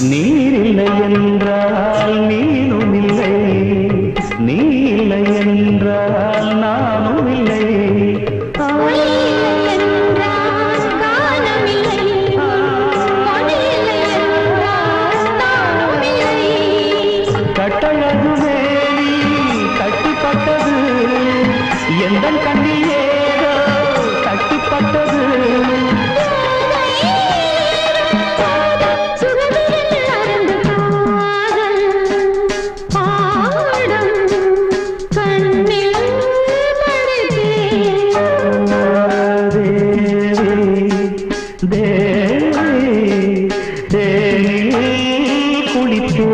நீரில்லை என்றால் நீனும் இல்லை, நீ இல்லை என்றால் நானும் இல்லை. கட்டழகு வேலி கட்டுப்பட்டது, எந்த கண்ணில் ஏதோ தட்டுப்பட்டது. தேவி தேனில் குளித்தே